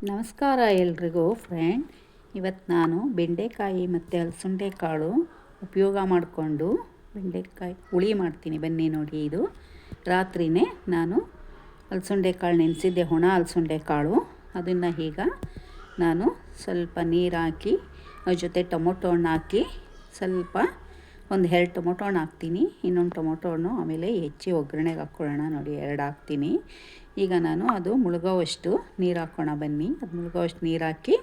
ನಮಸ್ಕಾರ ಎಲ್ರಿಗೂ ಫ್ರೆಂಡ್. ಇವತ್ತು ನಾನು ಬೆಂಡೆಕಾಯಿ ಮತ್ತು ಅಲಸಂದೆ ಕಾಳು ಉಪಯೋಗ ಮಾಡಿಕೊಂಡು ಬೆಂಡೆಕಾಯಿ ಹುಳಿ ಮಾಡ್ತೀನಿ. ಬನ್ನಿ ನೋಡಿ, ಇದು ರಾತ್ರಿಯೇ ನಾನು ಅಲಸಂದೆ ಕಾಳು ನೆನೆಸಿದ್ದೆ, ಒಣ ಅಲಸಂದೆ ಕಾಳು. ಅದನ್ನು ಈಗ ನಾನು ಸ್ವಲ್ಪ ನೀರು ಹಾಕಿ ಅದ್ರ ಜೊತೆ ಟೊಮೊಟೊ ಹಣ್ಣು ಹಾಕಿ ಸ್ವಲ್ಪ ಒಂದು 2 ಟೊಮೊಟೊ ಹಣ್ಣು ಹಾಕ್ತೀನಿ. ಇನ್ನೊಂದು ಟೊಮೊಟೊ ಹಣ್ಣು ಆಮೇಲೆ ಹೆಚ್ಚಿ ಒಗ್ಗರಣೆಗೆ ಹಾಕ್ಕೊಳ್ಳೋಣ. ನೋಡಿ, 2 ಹಾಕ್ತೀನಿ. ಈಗ ನಾನು ಅದು ಮುಳುಗೋವಷ್ಟು ನೀರು ಹಾಕೋಣ. ಬನ್ನಿ, ಅದು ಮುಳುಗೋವಷ್ಟು ನೀರು ಹಾಕಿ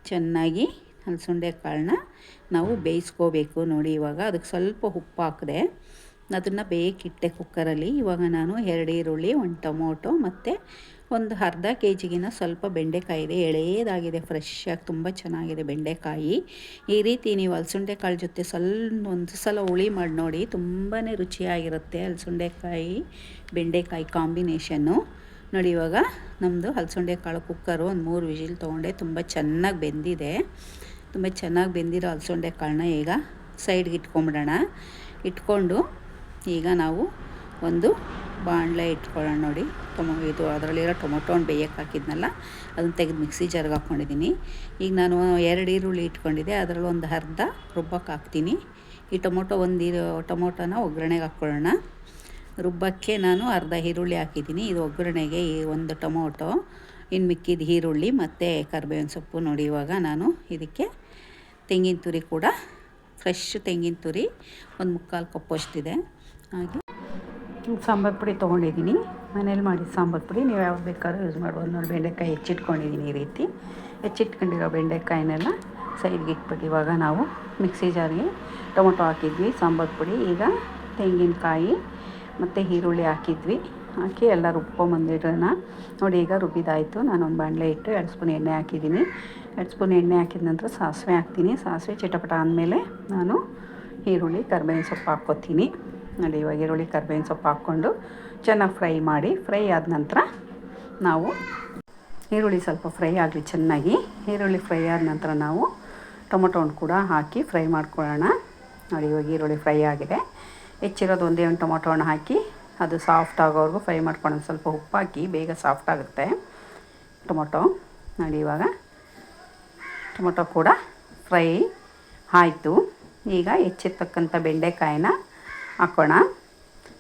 ಚೆನ್ನಾಗಿ ಅಲಸಂದೆ ಕಾಳನ್ನ ನಾವು ಬೇಯಿಸ್ಕೋಬೇಕು. ನೋಡಿ, ಇವಾಗ ಅದಕ್ಕೆ ಸ್ವಲ್ಪ ಉಪ್ಪು ಹಾಕಿದೆ, ಅದನ್ನು ಬೇಯಕ್ಕಿಟ್ಟೆ ಕುಕ್ಕರಲ್ಲಿ. ಇವಾಗ ನಾನು 2 ಈರುಳ್ಳಿ, 1 ಟೊಮೊಟೊ ಮತ್ತು ಒಂದು ಅರ್ಧ ಕೆಜಿಗಿನ ಸ್ವಲ್ಪ ಬೆಂಡೆಕಾಯಿ ಇದೆ. ಎಳೆಯದಾಗಿದೆ, ಫ್ರೆಶ್ ಆಗಿ ತುಂಬ ಚೆನ್ನಾಗಿದೆ ಬೆಂಡೆಕಾಯಿ. ಈ ರೀತಿ ನೀವು ಅಲಸಂದೆ ಕಾಳು ಜೊತೆ ಒಂದು ಸಲ ಹುಳಿ ಮಾಡಿ ನೋಡಿ, ತುಂಬಾ ರುಚಿಯಾಗಿರುತ್ತೆ ಅಲಸಂದೆಕಾಯಿ ಬೆಂಡೆಕಾಯಿ ಕಾಂಬಿನೇಷನ್ನು. ನೋಡಿ, ಇವಾಗ ನಮ್ಮದು ಅಲಸಂದೆ ಕಾಳು ಕುಕ್ಕರು ಒಂದು 3 ವಿಜಿಲ್ ತೊಗೊಂಡೆ. ತುಂಬ ಚೆನ್ನಾಗಿ ಬೆಂದಿದೆ. ತುಂಬ ಚೆನ್ನಾಗಿ ಬೆಂದಿರೋ ಅಲಸಂದೆ ಕಾಳನ್ನ ಈಗ ಸೈಡ್ಗೆ ಇಟ್ಕೊಂಬಿಡೋಣ. ಇಟ್ಕೊಂಡು ಈಗ ನಾವು ಒಂದು ಬಾಣಲೆ ಇಟ್ಕೊಳ್ಳೋಣ. ನೋಡಿ, ಇದು ಅದರಲ್ಲಿರೋ ಟೊಮೊಟೊ ಹಣ್ಣು ಬೇಯಕ್ಕೆ ಹಾಕಿದ್ನಲ್ಲ, ಅದನ್ನು ತೆಗೆದು ಮಿಕ್ಸಿ ಜಾರ್ಗೆ ಹಾಕ್ಕೊಂಡಿದ್ದೀನಿ. ಈಗ ನಾನು 2 ಈರುಳ್ಳಿ ಇಟ್ಕೊಂಡಿದ್ದೆ, ಅದರಲ್ಲಿ ಒಂದು ಅರ್ಧ ರುಬ್ಬಕ್ಕೆ ಹಾಕ್ತೀನಿ. ಈ ಟೊಮೊಟೊನ ಒಗ್ಗರಣೆಗೆ ಹಾಕ್ಕೊಳ್ಳೋಣ. ರುಬ್ಬಕ್ಕೆ ನಾನು ಅರ್ಧ ಈರುಳ್ಳಿ ಹಾಕಿದ್ದೀನಿ. ಇದು ಒಗ್ಗರಣೆಗೆ ಈ ಒಂದು ಟೊಮೊಟೊ, ಇನ್ನು ಮಿಕ್ಕಿದ ಈರುಳ್ಳಿ ಮತ್ತು ಕರಿಬೇವಿನ ಸೊಪ್ಪು. ನೋಡಿ, ಇವಾಗ ನಾನು ಇದಕ್ಕೆ ತೆಂಗಿನ ತುರಿ ಕೂಡ, ಫ್ರೆಶ್ ತೆಂಗಿನ ತುರಿ ಒಂದು 3/4 ಕಪ್ಪಷ್ಟಿದೆ. ಹಾಗೆ ಸಾಂಬಾರು ಪುಡಿ ತೊಗೊಂಡಿದ್ದೀನಿ, ಮನೇಲಿ ಮಾಡಿದ ಸಾಂಬಾರು ಪುಡಿ. ನೀವು ಯಾವ್ದು ಬೇಕಾದ್ರೂ ಯೂಸ್ ಮಾಡ್ಬೋದು. ನೋಡಿ, ಬೆಂಡೆಕಾಯಿ ಹೆಚ್ಚಿಟ್ಕೊಂಡಿದ್ದೀನಿ. ಈ ರೀತಿ ಹೆಚ್ಚಿಟ್ಕೊಂಡಿರೋ ಬೆಂಡೆಕಾಯಿನೆಲ್ಲ ಸೈಡ್ಗೆ ಇಟ್ಬಿಟ್ಟು ಇವಾಗ ನಾವು ಮಿಕ್ಸಿ ಜಾರ್ಗೆ ಟೊಮೊಟೊ ಹಾಕಿದ್ವಿ, ಸಾಂಬಾರು ಪುಡಿ, ಈಗ ತೆಂಗಿನಕಾಯಿ ಮತ್ತು ಈರುಳ್ಳಿ ಹಾಕಿದ್ವಿ. ಹಾಕಿ ಎಲ್ಲ ರುಬ್ಕೊಂಬಂದಿಡೋಣ. ನೋಡಿ, ಈಗ ರುಬ್ಬಿದಾಯಿತು. ನಾನೊಂದು ಬಾಣಲೆ ಇಟ್ಟು 2 ಸ್ಪೂನ್ ಎಣ್ಣೆ ಹಾಕಿದ್ದೀನಿ. 2 ಸ್ಪೂನ್ ಎಣ್ಣೆ ಹಾಕಿದ ನಂತರ ಸಾಸಿವೆ ಹಾಕ್ತೀನಿ. ಸಾಸಿವೆ ಚಿಟಪಟ ಅಂದಮೇಲೆ ನಾನು ಈರುಳ್ಳಿ ಕರಿಬೇವಿನ ಸೊಪ್ಪು ಹಾಕ್ಕೊತೀನಿ. ನೋಡಿ, ಇವಾಗ ಈರುಳ್ಳಿ ಕರಿಬೇವಿನ ಸೊಪ್ಪು ಹಾಕ್ಕೊಂಡು ಚೆನ್ನಾಗಿ ಫ್ರೈ ಆದ ನಂತರ ನಾವು ಈರುಳ್ಳಿ ಸ್ವಲ್ಪ ಫ್ರೈ ಆಗಲಿ ಚೆನ್ನಾಗಿ. ಈರುಳ್ಳಿ ಫ್ರೈ ಆದ ನಂತರ ನಾವು ಟೊಮೊಟೊ ಹಣ್ಣು ಕೂಡ ಹಾಕಿ ಫ್ರೈ ಮಾಡ್ಕೊಳ್ಳೋಣ. ನೋಡಿ, ಇವಾಗ ಈರುಳ್ಳಿ ಫ್ರೈ ಆಗಿದೆ. ಹೆಚ್ಚಿರೋದು ಒಂದೇ ಒಂದು ಟೊಮೊಟೊ ಹಣ್ಣು ಹಾಕಿ ಅದು ಸಾಫ್ಟ್ ಆಗೋವರೆಗೂ ಫ್ರೈ ಮಾಡ್ಕೊಳ್ಳೋಣ. ಸ್ವಲ್ಪ ಉಪ್ಪು ಹಾಕಿ, ಬೇಗ ಸಾಫ್ಟ್ ಆಗುತ್ತೆ ಟೊಮೊಟೊ. ನೋಡಿ, ಇವಾಗ ಟೊಮೊಟೊ ಕೂಡ ಫ್ರೈ ಆಯಿತು. ಈಗ ಹೆಚ್ಚಿರ್ತಕ್ಕಂಥ ಬೆಂಡೆಕಾಯಿನ ಹಾಕೋಣ.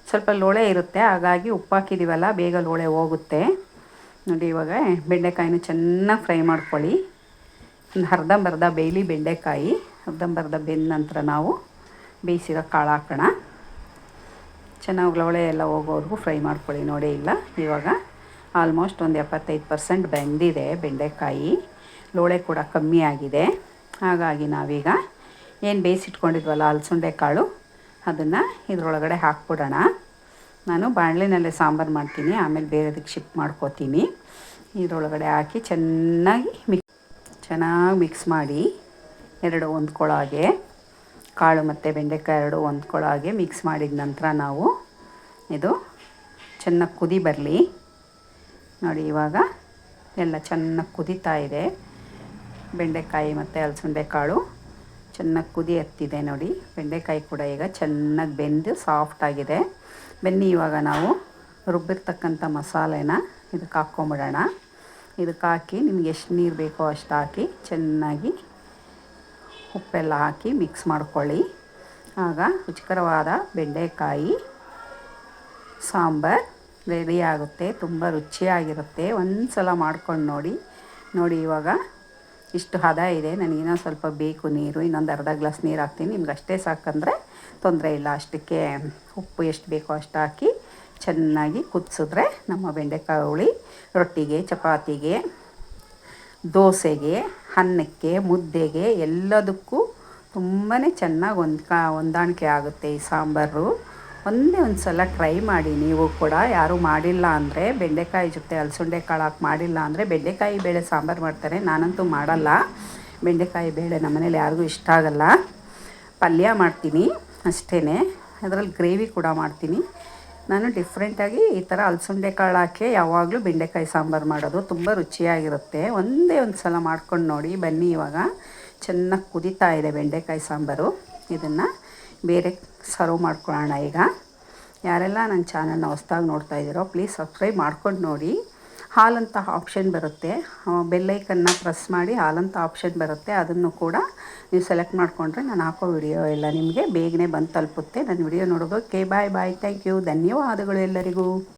ಸ್ವಲ್ಪ ಲೋಳೆ ಇರುತ್ತೆ, ಹಾಗಾಗಿ ಉಪ್ಪು ಹಾಕಿದ್ದೀವಲ್ಲ, ಬೇಗ ಲೋಳೆ ಹೋಗುತ್ತೆ. ನೋಡಿ, ಇವಾಗ ಬೆಂಡೆಕಾಯಿನ ಚೆನ್ನಾಗಿ ಫ್ರೈ ಮಾಡ್ಕೊಳ್ಳಿ. ಒಂದು ಅರ್ಧಂಬರ್ಧ ಬೇಯಲಿ ಬೆಂಡೆಕಾಯಿ. ಅರ್ಧಂಬರ್ಧ ಬೆಂದ ನಂತರ ನಾವು ಬೇಯಿಸಿರೋ ಕಾಳು ಹಾಕೋಣ. ಚೆನ್ನಾಗಿ ಲೋಳೆ ಎಲ್ಲ ಹೋಗೋವರೆಗೂ ಫ್ರೈ ಮಾಡ್ಕೊಳ್ಳಿ. ನೋಡಿ, ಇಲ್ಲ ಇವಾಗ ಆಲ್ಮೋಸ್ಟ್ ಒಂದು 75% ಬೆಂದಿದೆ ಬೆಂಡೆಕಾಯಿ. ಲೋಳೆ ಕೂಡ ಕಮ್ಮಿ ಆಗಿದೆ. ಹಾಗಾಗಿ ನಾವೀಗ ಏನು ಬೇಯಿಸಿಟ್ಕೊಂಡಿದ್ವಲ್ಲ ಅಲಸಂದೆ ಕಾಳು, ಅದನ್ನು ಇದರೊಳಗಡೆ ಹಾಕ್ಬಿಡೋಣ. ನಾನು ಬಾಣಲೆನಲ್ಲೇ ಸಾಂಬಾರು ಮಾಡ್ತೀನಿ, ಆಮೇಲೆ ಬೇರೆದಕ್ಕೆ ಶಿಫ್ಟ್ ಮಾಡ್ಕೋತೀನಿ. ಇದರೊಳಗಡೆ ಹಾಕಿ ಚೆನ್ನಾಗಿ ಮಿಕ್ಸ್ ಮಾಡಿ, ಎರಡು ಹೊಂದ್ಕೊಳ್ಳೋ ಹಾಗೆ, ಕಾಳು ಮತ್ತು ಬೆಂಡೆಕಾಯಿ ಎರಡು ಹೊಂದ್ಕೊಳ್ಳೋ ಹಾಗೆ ಮಿಕ್ಸ್ ಮಾಡಿದ ನಂತರ ನಾವು ಇದು ಚೆನ್ನಾಗಿ ಕುದಿ ಬರಲಿ. ನೋಡಿ, ಇವಾಗ ಎಲ್ಲ ಚೆನ್ನಾಗಿ ಕುದೀತಾ ಇದೆ. ಬೆಂಡೆಕಾಯಿ ಮತ್ತು ಅಲಸಂದೆ ಕಾಳು ಚೆನ್ನಾಗಿ ಕುದಿ ಹತ್ತಿದೆ. ನೋಡಿ, ಬೆಂಡೆಕಾಯಿ ಕೂಡ ಈಗ ಚೆನ್ನಾಗಿ ಬೆಂದು ಸಾಫ್ಟಾಗಿದೆ. ಬನ್ನಿ, ಇವಾಗ ನಾವು ರುಬ್ಬಿರ್ತಕ್ಕಂಥ ಮಸಾಲೆನ ಇದಕ್ಕೆ ಹಾಕ್ಕೊಂಬಿಡೋಣ. ಇದಕ್ಕೆ ಹಾಕಿ ನಿಮ್ಗೆ ಎಷ್ಟು ನೀರು ಬೇಕೋ ಅಷ್ಟು ಹಾಕಿ ಚೆನ್ನಾಗಿ ಉಪ್ಪೆಲ್ಲ ಹಾಕಿ ಮಿಕ್ಸ್ ಮಾಡ್ಕೊಳ್ಳಿ. ಆಗ ರುಚಿಕರವಾದ ಬೆಂಡೆಕಾಯಿ ಸಾಂಬಾರು ರೆಡಿ ಆಗುತ್ತೆ. ತುಂಬ ರುಚಿಯಾಗಿರುತ್ತೆ. ಒಂದು ಸಲ ಮಾಡ್ಕೊಂಡು ನೋಡಿ. ನೋಡಿ, ಇವಾಗ ಇಷ್ಟು ಹದ ಇದೆ. ನನಗಿನ್ನೂ ಸ್ವಲ್ಪ ಬೇಕು ನೀರು, ಇನ್ನೊಂದು ಅರ್ಧ ಗ್ಲಾಸ್ ನೀರು ಹಾಕ್ತೀನಿ. ನಿಮ್ಗೆ ಅಷ್ಟೇ ಸಾಕಂದರೆ ತೊಂದರೆ ಇಲ್ಲ. ಅಷ್ಟಕ್ಕೆ ಉಪ್ಪು ಎಷ್ಟು ಬೇಕೋ ಅಷ್ಟು ಹಾಕಿ ಚೆನ್ನಾಗಿ ಕುದಿಸಿದ್ರೆ ನಮ್ಮ ಬೆಂಡೆಕಾಯಿ ಹುಳಿ ರೊಟ್ಟಿಗೆ, ಚಪಾತಿಗೆ, ದೋಸೆಗೆ, ಅನ್ನಕ್ಕೆ, ಮುದ್ದೆಗೆ ಎಲ್ಲದಕ್ಕೂ ತುಂಬಾ ಚೆನ್ನಾಗಿ ಹೊಂದಾಣಿಕೆ ಆಗುತ್ತೆ ಈ ಸಾಂಬಾರು. ಒಂದೇ ಒಂದು ಸಲ ಟ್ರೈ ಮಾಡಿ ನೀವು ಕೂಡ. ಯಾರೂ ಮಾಡಿಲ್ಲ ಅಂದರೆ ಬೆಂಡೆಕಾಯಿ ಜೊತೆ ಅಲಸಂದೆ ಕಾಳು ಹಾಕಿ ಮಾಡಿಲ್ಲ ಅಂದರೆ ಬೆಂಡೆಕಾಯಿ ಬೇಳೆ ಸಾಂಬಾರು ಮಾಡ್ತಾರೆ. ನಾನಂತೂ ಮಾಡಲ್ಲ ಬೆಂಡೆಕಾಯಿ ಬೇಳೆ, ನಮ್ಮನೇಲಿ ಯಾರಿಗೂ ಇಷ್ಟ ಆಗಲ್ಲ. ಪಲ್ಯ ಮಾಡ್ತೀನಿ ಅಷ್ಟೇ, ಅದರಲ್ಲಿ ಗ್ರೇವಿ ಕೂಡ ಮಾಡ್ತೀನಿ. ನಾನು ಡಿಫ್ರೆಂಟಾಗಿ ಈ ಥರ ಅಲಸಂದೆ ಕಾಳು ಹಾಕಿ ಯಾವಾಗಲೂ ಬೆಂಡೆಕಾಯಿ ಸಾಂಬಾರು ಮಾಡೋದು. ತುಂಬ ರುಚಿಯಾಗಿರುತ್ತೆ. ಒಂದೇ ಒಂದು ಸಲ ಮಾಡ್ಕೊಂಡು ನೋಡಿ. ಬನ್ನಿ, ಇವಾಗ ಚೆನ್ನಾಗಿ ಕುದೀತಾ ಇದೆ ಬೆಂಡೆಕಾಯಿ ಸಾಂಬಾರು. ಇದನ್ನು ಬೇರೆ ಸರ್ವ್ ಮಾಡ್ಕೊಳ್ಳೋಣ. ಈಗ ಯಾರೆಲ್ಲ ನನ್ನ ಚಾನಲ್ನ ಹೊಸ್ದಾಗಿ ನೋಡ್ತಾ ಇದ್ದೀರೋ ಪ್ಲೀಸ್ ಸಬ್ಸ್ಕ್ರೈಬ್ ಮಾಡ್ಕೊಂಡು ನೋಡಿ. ಹಾಲಂತ ಆಪ್ಷನ್ ಬರುತ್ತೆ, ಬೆಲ್ಲೈಕನ್ನ ಪ್ರೆಸ್ ಮಾಡಿ ಹಾಲಂತ ಆಪ್ಷನ್ ಬರುತ್ತೆ, ಅದನ್ನು ಕೂಡ ನೀವು ಸೆಲೆಕ್ಟ್ ಮಾಡಿಕೊಂಡ್ರೆ ನಾನು ಹಾಕೋ ವಿಡಿಯೋ ಎಲ್ಲ ನಿಮಗೆ ಬೇಗನೆ ಬಂದು ತಲುಪುತ್ತೆ. ನನ್ನ ವಿಡಿಯೋ ನೋಡೋದಕ್ಕೆ ಬಾಯ್ ಬಾಯ್, ಥ್ಯಾಂಕ್ ಯು, ಧನ್ಯವಾದಗಳು ಎಲ್ಲರಿಗೂ.